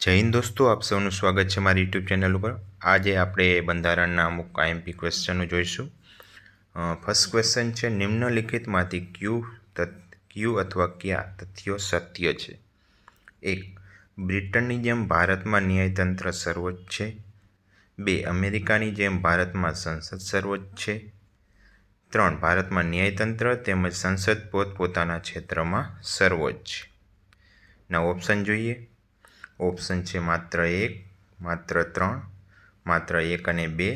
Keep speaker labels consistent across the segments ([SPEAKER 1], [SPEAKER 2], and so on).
[SPEAKER 1] જય હિન્દ દોસ્તો, આપ સૌનું સ્વાગત છે મારી યુટ્યુબ ચેનલ ઉપર। આજે આપણે બંધારણના અમુક આઈએમપી ક્વેશ્ચનો જોઈશું। ફર્સ્ટ ક્વેશ્ચન છે, નિમ્નલિખિતમાંથી ક્યુ અથવા કયા તથ્યો સત્ય છે? 1. બ્રિટનની જેમ ભારતમાં ન્યાયતંત્ર સર્વોચ્ચ છે। 2. અમેરિકાની જેમ ભારતમાં સંસદ સર્વોચ્ચ છે। 3. ભારતમાં ન્યાયતંત્ર તેમજ સંસદ પોતપોતાના ક્ષેત્રમાં સર્વોચ્ચ છે। ના ઓપ્શન જોઈએ। ઓપ્શન છે માત્ર 1, માત્ર 3, માત્ર 1 અને 2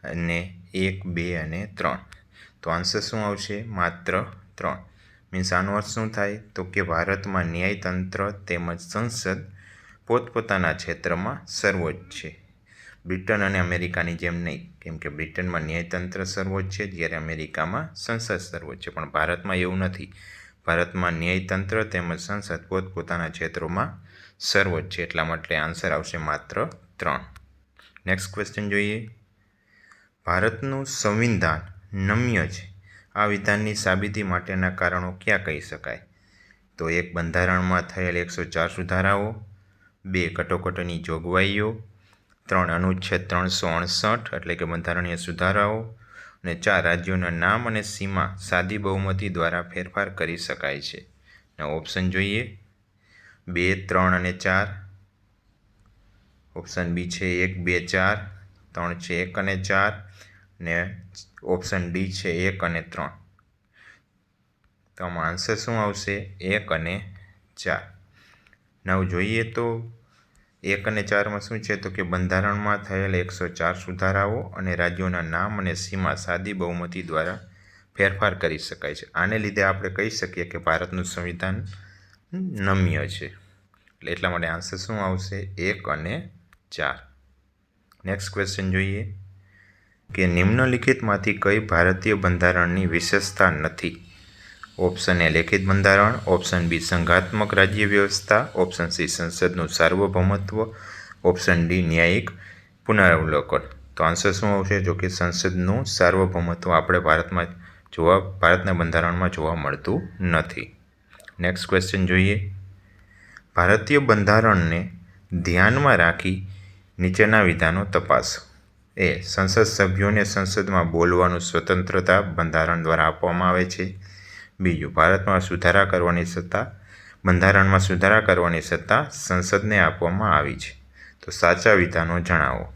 [SPEAKER 1] અને 1, 2 અને 3। તો આન્સર શું આવશે? માત્ર 3। મીન્સ આનો અર્થ શું થાય? તો કે ભારતમાં ન્યાયતંત્ર તેમજ સંસદ પોતપોતાના ક્ષેત્રમાં સર્વોચ્ચ છે, બ્રિટન અને અમેરિકાની જેમ નહીં। કેમ કે બ્રિટનમાં ન્યાયતંત્ર સર્વોચ્ચ છે, જ્યારે અમેરિકામાં સંસદ સર્વોચ્ચ છે, પણ ભારતમાં એવું નથી। ભારતમાં ન્યાયતંત્ર તેમજ સંસદ પોતપોતાના ક્ષેત્રોમાં સર્વોચ્ચ છે, એટલા માટે આન્સર આવશે માત્ર 3। નેક્સ્ટ ક્વેશ્ચન જોઈએ। ભારતનું સંવિધાન નમ્ય છે, આ વિધાનની સાબિતી માટેના કારણો ક્યાં કહી શકાય? તો 1. બંધારણમાં થયેલ 104 સુધારાઓ। 2. કટોકટીની જોગવાઈઓ। 3. અનુચ્છેદ 368 એટલે કે બંધારણીય સુધારાઓ। અને 4. રાજ્યોના નામ અને સીમા સાદી બહુમતી દ્વારા ફેરફાર કરી શકાય છે। ઓપ્શન જોઈએ। 2, 3 અને 4। ઓપ્શન બી છે 1, 2, 4, 3 છે 1 અને 4 ને ઓપ્શન ડી છે 1 અને 3। તો આમાં આન્સર શું આવશે? 1 અને 4। નવ જોઈએ તો 1 અને 4માં શું છે? તો કે બંધારણમાં થયેલ 104 સુધારાઓ અને રાજ્યોના નામ અને સીમા સાદી બહુમતી દ્વારા ફેરફાર કરી શકાય છે। આને લીધે આપણે કહી શકીએ કે ભારતનું સંવિધાન નમ્ય છે, એટલા માટે આન્સર શું આવશે? 1 અને 4। નેક્સ્ટ ક્વેશ્ચન જોઈએ કે નિમ્નલિખિતમાંથી કઈ ભારતીય બંધારણની વિશેષતા નથી? ઓપ્શન એ લેખિત બંધારણ। ઓપ્શન બી સંઘાત્મક રાજ્ય વ્યવસ્થા। ઓપ્શન સી સંસદનું સાર્વભૌમત્વ। ઓપ્શન ડી ન્યાયિક પુનરાવલોકન। તો આન્સર શું આવશે? જો કે સંસદનું સાર્વભૌમત્વ આપણે ભારતના બંધારણમાં જોવા મળતું નથી। નેક્સ્ટ ક્વેશ્ચન જોઈએ। ભારતીય બંધારણને ધ્યાનમાં રાખી નીચેના વિધાનો તપાસો। એ. સંસદ સભ્યોને સંસદમાં બોલવાનું સ્વતંત્રતા બંધારણ દ્વારા આપવામાં આવે છે। બીજું, બંધારણમાં સુધારા કરવાની સત્તા સંસદને આપવામાં આવી છે। તો સાચા વિધાનો જણાવો।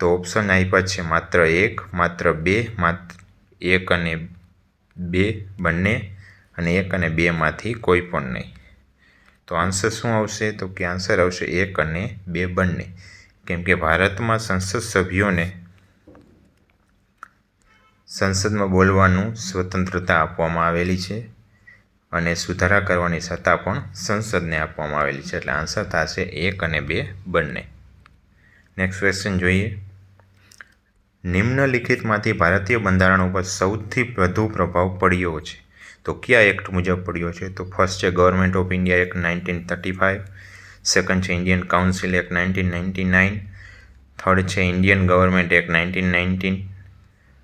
[SPEAKER 1] તો ઓપ્શન આપ્યા છે માત્ર 1, માત્ર 2, માત્ર 1 અને 2 બંને અને 1 અને 2માંથી કોઈ પણ નહીં। તો આન્સર શું આવશે? તો કે આન્સર આવશે 1 અને 2 બંને। કેમ કે ભારતમાં સંસદ સભ્યોને સંસદમાં બોલવાનું સ્વતંત્રતા આપવામાં આવેલી છે અને સુધારા કરવાની સત્તા પણ સંસદને આપવામાં આવેલી છે, એટલે આન્સર થશે 1 અને 2 બંને। નેક્સ્ટ ક્વેશ્ચન જોઈએ। નિમ્નલિખિતમાંથી ભારતીય બંધારણ ઉપર સૌથી વધુ પ્રભાવ પડ્યો છે તો કયા એક્ટ મુજબ પડ્યો છે? તો ફર્સ્ટ છે government of India act 1935, second છે ઇન્ડિયન કાઉન્સિલ એક્ટ 1999, થર્ડ છે ઇન્ડિયન ગવર્મેન્ટ એક્ટ 1919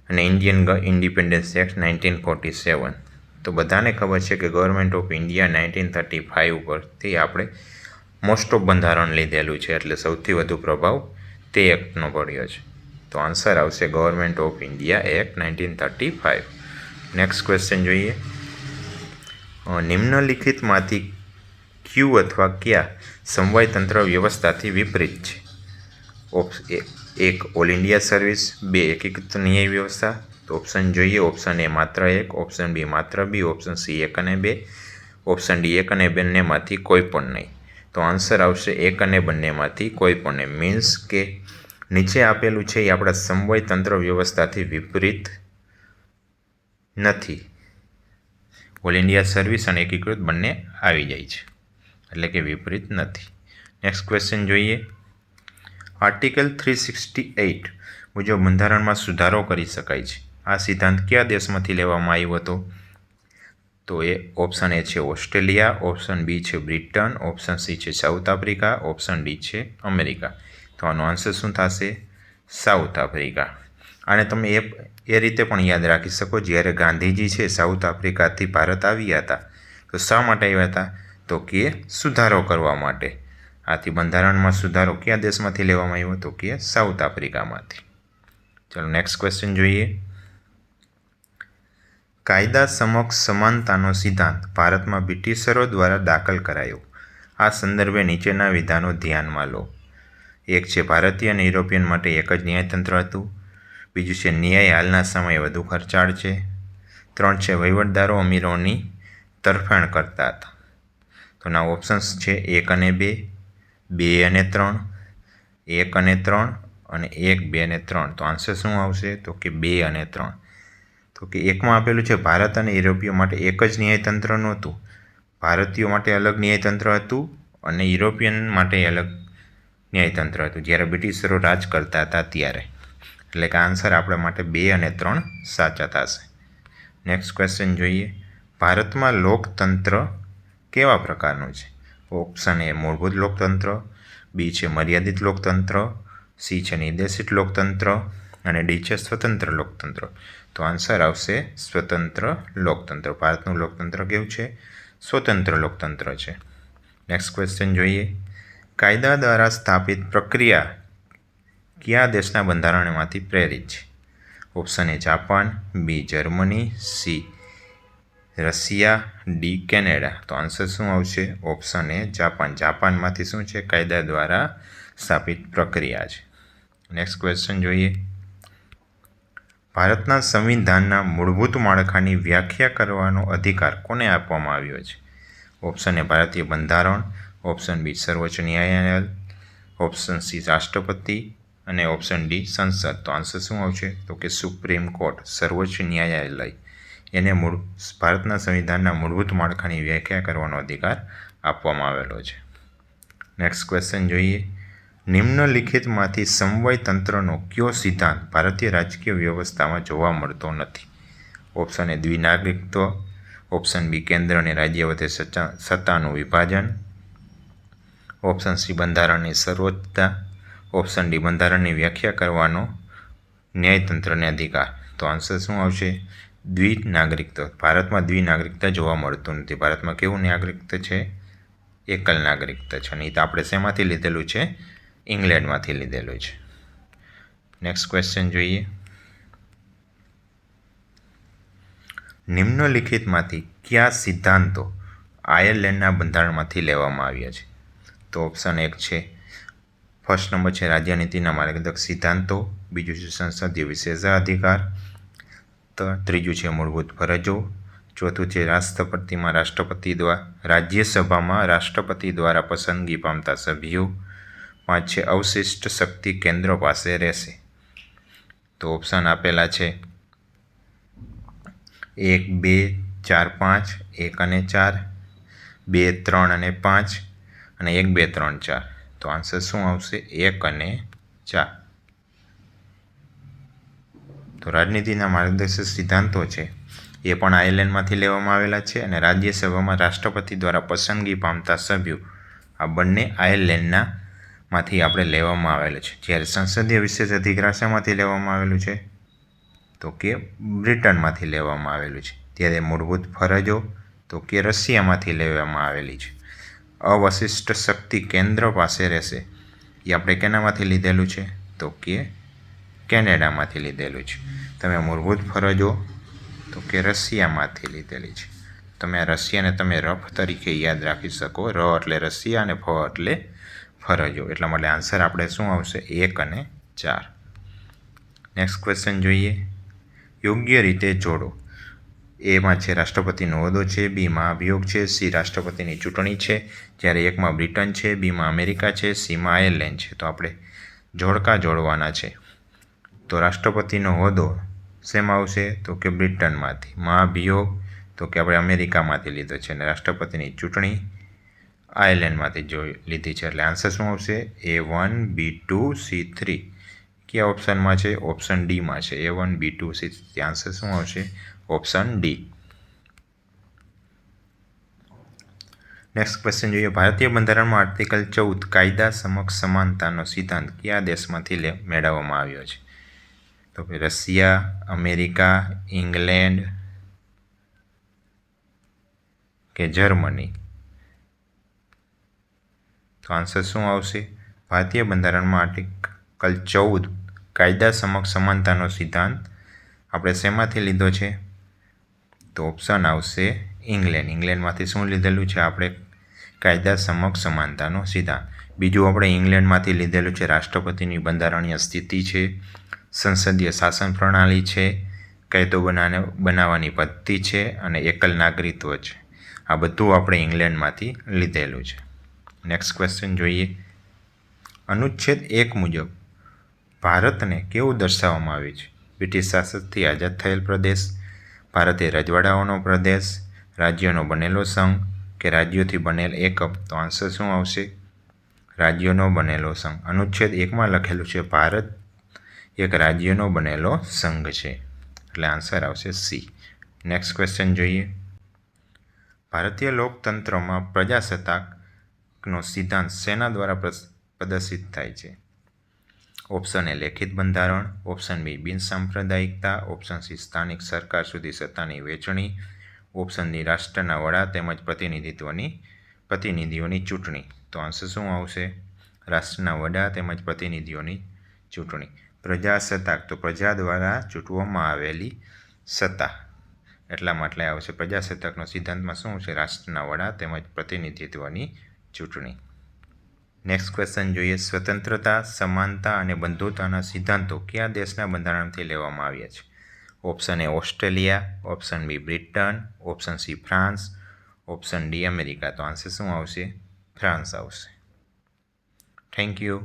[SPEAKER 1] અને ઇન્ડિયન ઇન્ડિપેન્ડન્સ એક્ટ 1947। તો બધાને ખબર છે કે ગવર્મેન્ટ ઓફ ઇન્ડિયા 1935 ઉપરથી આપણે મોસ્ટ ઓફ બંધારણ લીધેલું છે, એટલે સૌથી વધુ પ્રભાવ તે એક્ટનો પડ્યો છે। તો આન્સર આવશે government of India act 1935। Next question જોઈએ। નિમ્નલિખિતમાંથી ક્યુ અથવા કયા સમવાયતંત્ર વ્યવસ્થાથી વિપરીત છે? Option 1 all India service. 2 એકીકૃત ન્યાય વ્યવસ્થા। તો ઓપ્શન જોઈએ। ઓપ્શન એ માત્ર 1, ઓપ્શન બી માત્ર 2, ઓપ્શન સી 1 અને 2, ઓપ્શન ડી 1 અને બંનેમાંથી કોઈ પણ નહીં। તો આન્સર આવશે 1 અને બંનેમાંથી કોઈ પણ નહીં। મીન્સ કે નીચે આપેલું છે એ આપણા સમવાયતંત્ર વ્યવસ્થાથી વિપરીત નથી। ઓલ ઇન્ડિયા સર્વિસ અને એકીકૃત બંને આવી જાય છે, એટલે કે વિપરીત નથી। નેક્સ્ટ ક્વેશ્ચન જોઈએ। આર્ટિકલ 368 મુજબ બંધારણમાં સુધારો કરી શકાય છે, આ સિદ્ધાંત કયા દેશમાંથી લેવામાં આવ્યો હતો? તો એ ઓપ્શન એ છે ઓસ્ટ્રેલિયા, ઓપ્શન બી છે બ્રિટન, ઓપ્શન સી છે સાઉથ આફ્રિકા, ઓપ્શન ડી છે અમેરિકા। તો આનો આન્સર શું થશે? South Africa. આને તમે એ રીતે પણ યાદ રાખી શકો, જ્યારે ગાંધીજી છે સાઉથ આફ્રિકાથી ભારત આવ્યા હતા, તો શા માટે આવ્યા હતા? તો કે સુધારો કરવા માટે, આથી બંધારણમાં સુધારો કયા દેશમાંથી લેવામાં આવ્યો? તો કે સાઉથ આફ્રિકામાંથી. ચલો નેક્સ્ટ ક્વેશ્ચન જોઈએ. કાયદા સમક્ષ સમાનતાનો સિદ્ધાંત ભારતમાં બ્રિટિશરો દ્વારા દાખલ કરાયો. આ સંદર્ભે નીચેના વિધાનો ધ્યાનમાં લો. એક છે ભારતીય અને યુરોપિયન માટે એક જ ન્યાયતંત્ર હતું. બીજું છે ન્યાય હાલના સમયે વધુ ખર્ચાળ છે. 3 છે વહીવટદારો અમીરોની તરફેણ કરતા હતા. તો ના ઓપ્શન્સ છે 1 અને 2, 2 અને 3, 1 અને 3 અને 1, 2 અને 3. તો આન્સર શું આવશે? તો કે 2 અને 3. તો કે એકમાં આપેલું છે ભારત અને યુરોપીય માટે એક જ ન્યાયતંત્ર નહોતું. ભારતીયો માટે અલગ ન્યાયતંત્ર હતું અને યુરોપિયન માટે અલગ ન્યાયતંત્ર હતું જ્યારે બ્રિટિશરો રાજ કરતા હતા ત્યારે. એટલે કે આન્સર આપણા માટે 2 અને 3 સાચા થશે. નેક્સ્ટ ક્વેશ્ચન જોઈએ. ભારતમાં લોકતંત્ર કેવા પ્રકારનું છે? ઓપ્શન એ મૂળભૂત લોકતંત્ર, બી છે મર્યાદિત લોકતંત્ર, સી છે નિર્દેશિત લોકતંત્ર અને ડી છે સ્વતંત્ર લોકતંત્ર. તો આન્સર આવશે સ્વતંત્ર લોકતંત્ર. ભારતનું લોકતંત્ર કેવું છે? સ્વતંત્ર લોકતંત્ર છે. નેક્સ્ટ ક્વેશ્ચન જોઈએ. કાયદા દ્વારા સ્થાપિત પ્રક્રિયા કયા દેશના બંધારણમાંથી પ્રેરિત છે? Option A Japan, B Germany, C Russia, D Canada. તો આન્સર શું આવશે? Option A Japan. જાપાનમાંથી શું છે? કાયદા દ્વારા સ્થાપિત પ્રક્રિયા છે. નેક્સ્ટ ક્વેશ્ચન જોઈએ. ભારતના સંવિધાનના મૂળભૂત માળખાની વ્યાખ્યા કરવાનો અધિકાર કોને આપવામાં આવ્યો છે? ઓપ્શન એ ભારતીય બંધારણ, ઓપ્શન બી સર્વોચ્ચ ન્યાયાલય, ઓપ્શન સી રાષ્ટ્રપતિ અને ઓપ્શન ડી સંસદ. તો આન્સર શું આવશે? તો કે સુપ્રીમ કોર્ટ, સર્વોચ્ચ ન્યાયાલય એને ભારતના સંવિધાનના મૂળભૂત માળખાની વ્યાખ્યા કરવાનો અધિકાર આપવામાં આવેલો છે. નેક્સ્ટ ક્વેશ્ચન જોઈએ. નિમ્નલિખિતમાંથી સમવાય તંત્રનો કયો સિદ્ધાંત ભારતીય રાજકીય વ્યવસ્થામાં જોવા મળતો નથી? ઓપ્શન એ દ્વિનાગરિકત્વ, ઓપ્શન બી કેન્દ્ર અને રાજ્ય વચ્ચે સત્તાનું વિભાજન, ઓપ્શન સી બંધારણની સર્વોચ્ચતા, ઓપ્શન ડી બંધારણની વ્યાખ્યા કરવાનો ન્યાયતંત્રને અધિકાર. તો આન્સર શું આવશે? દ્વિનાગરિકત્વ. ભારતમાં દ્વિનાગરિકતા જોવા મળતું નથી. ભારતમાં કેવું નાગરિકત્વ છે? એકલ નાગરિકત્વ છે. નહીં તો આપણે શેમાંથી લીધેલું છે? ઇંગ્લેન્ડમાંથી લીધેલું છે. નેક્સ્ટ ક્વેશ્ચન જોઈએ. નિમ્નલિખિતમાંથી કયા સિદ્ધાંતો આયર્લેન્ડના બંધારણમાંથી લેવામાં આવ્યા છે? તો ઓપ્શન 1 છે ફર્સ્ટ નંબર છે રાજ્યનીતિના માર્ગદર્શક સિદ્ધાંતો, બીજું છે સંસદીય વિશેષાધિકાર, ત્રીજું છે મૂળભૂત ફરજો, ચોથું છે રાષ્ટ્રપતિ દ્વારા રાજ્યસભામાં રાષ્ટ્રપતિ દ્વારા પસંદગી પામતા સભ્યો, 5 છે અવશિષ્ટ શક્તિ કેન્દ્ર પાસે રહેશે. તો ઓપ્શન આપેલા છે 1, 2, 4, 5, 1 અને 4, 2, 3 અને 5 અને 1, 2, 3, 4. તો આન્સર શું આવશે? 1 અને 4. તો રાજનીતિના માર્ગદર્શક સિદ્ધાંતો છે એ પણ આયર્લેન્ડમાંથી લેવામાં આવેલા છે અને રાજ્યસભામાં રાષ્ટ્રપતિ દ્વારા પસંદગી પામતા સભ્યો આ બંને આયર્લેન્ડમાંથી આપણે લેવામાં આવેલું છે. જ્યારે સંસદીય વિશેષ અધિકાર શેમાંથી લેવામાં આવેલું છે? તો કે બ્રિટનમાંથી લેવામાં આવેલું છે. ત્યારે મૂળભૂત ફરજો તો કે રશિયામાંથી લેવામાં આવેલી છે. અવશિષ્ટ શક્તિ કેન્દ્ર પાસે રહેશે એ આપણે કેનામાંથી લીધેલું છે? તો કે કેનેડામાંથી લીધેલું છે. તમે મૂળભૂત ફરજો તો કે રશિયામાંથી લીધેલી છે. તમે આ રશિયાને તમે રફ તરીકે યાદ રાખી શકો. ર એટલે રશિયા અને ફ એટલે ફરજો. એટલા માટે આન્સર આપણે શું આવશે? 1 અને 4. નેક્સ્ટ ક્વેશ્ચન જોઈએ. યોગ્ય રીતે જોડો. એમાં છે રાષ્ટ્રપતિનો હોદ્દો છે, બીમાં અભિયોગ છે, સી રાષ્ટ્રપતિની ચૂંટણી છે, જ્યારે એકમાં બ્રિટન છે, બીમાં અમેરિકા છે, સીમાં આયર્લેન્ડ છે. તો આપણે જોડકા જોડવાના છે. તો રાષ્ટ્રપતિનો હોદ્દો શેમાં આવશે? તો કે બ્રિટનમાંથી. મહાભિયોગ તો કે આપણે અમેરિકામાંથી લીધો છે અને રાષ્ટ્રપતિની ચૂંટણી આયર્લેન્ડમાંથી લીધી છે. એટલે આન્સર શું આવશે? A1, B2, C3. કયા ઓપ્શનમાં છે? ઓપ્શન ડીમાં છે. A1, B2, C3. આન્સર શું આવશે? Option D. નેક્સ્ટ ક્વેશ્ચન જોઈએ. ભારતીય બંધારણમાં આર્ટિકલ 14 કાયદા સમક્ષ સમાનતાનો સિદ્ધાંત કયા દેશમાંથી મેળવવામાં આવ્યો છે? તો કે રશિયા, અમેરિકા, ઇંગ્લેન્ડ કે જર્મની. તો આન્સર શું આવશે? ભારતીય બંધારણમાં આર્ટિકલ 14 કાયદા સમક્ષ સમાનતાનો સિદ્ધાંત આપણે શેમાંથી લીધો છે? તો ઓપ્શન આવશે ઇંગ્લેન્ડ. ઇંગ્લેન્ડમાંથી શું લીધેલું છે આપણે? કાયદા સમક્ષ સમાનતાનો સિદ્ધાંત. બીજું આપણે ઇંગ્લેન્ડમાંથી લીધેલું છે રાષ્ટ્રપતિની બંધારણીય સ્થિતિ છે, સંસદીય શાસન પ્રણાલી છે, કાયદો બનાવવાની પદ્ધતિ છે અને એકલ નાગરિકત્વ છે. આ બધું આપણે ઇંગ્લેન્ડમાંથી લીધેલું છે. નેક્સ્ટ ક્વેશ્ચન જોઈએ. અનુચ્છેદ 1 મુજબ ભારતને કેવું દર્શાવવામાં આવ્યું છે? બ્રિટિશ શાસનથી આઝાદ થયેલ પ્રદેશ, ભારતે રજવાડાઓનો પ્રદેશ, રાજ્યોનો બનેલો સંઘ કે રાજ્યોથી બનેલ એકમ? તો આન્સર શું આવશે? રાજ્યોનો બનેલો સંઘ. અનુચ્છેદ 1માં લખેલું છે ભારત એક રાજ્યનો બનેલો સંઘ છે, એટલે આન્સર આવશે સી. નેક્સ્ટ ક્વેશ્ચન જોઈએ. ભારતીય લોકતંત્રમાં પ્રજાસત્તાકનો સિદ્ધાંત શેના દ્વારા પ્રદર્શિત થાય છે? ઓપ્શન એ લેખિત બંધારણ, ઓપ્શન બી બિનસાંપ્રદાયિકતા, ઓપ્શન સી સ્થાનિક સરકાર સુધી સત્તાની વહેંચણી, ઓપ્શન ડી રાષ્ટ્રના વડા તેમજ પ્રતિનિધિઓની ચૂંટણી? તો આન્સર શું આવશે? રાષ્ટ્રના વડા તેમજ પ્રતિનિધિઓની ચૂંટણી. પ્રજાસત્તાક તો પ્રજા દ્વારા ચૂંટવામાં આવેલી સત્તા, એટલા માટે આવશે. પ્રજાસત્તાકનો સિદ્ધાંતમાં શું છે? રાષ્ટ્રના વડા તેમજ પ્રતિનિધિત્વની ચૂંટણી. નેક્સ્ટ ક્વેશ્ચન જોઈએ. સ્વતંત્રતા, સમાનતા અને બંધુતાના સિદ્ધાંતો કયા દેશના બંધારણથી લેવામાં આવ્યા છે? Option A Australia, option B Britain, option C France, option D America? તો આન્સર શું આવશે? ફ્રાન્સ આવશે. Thank you.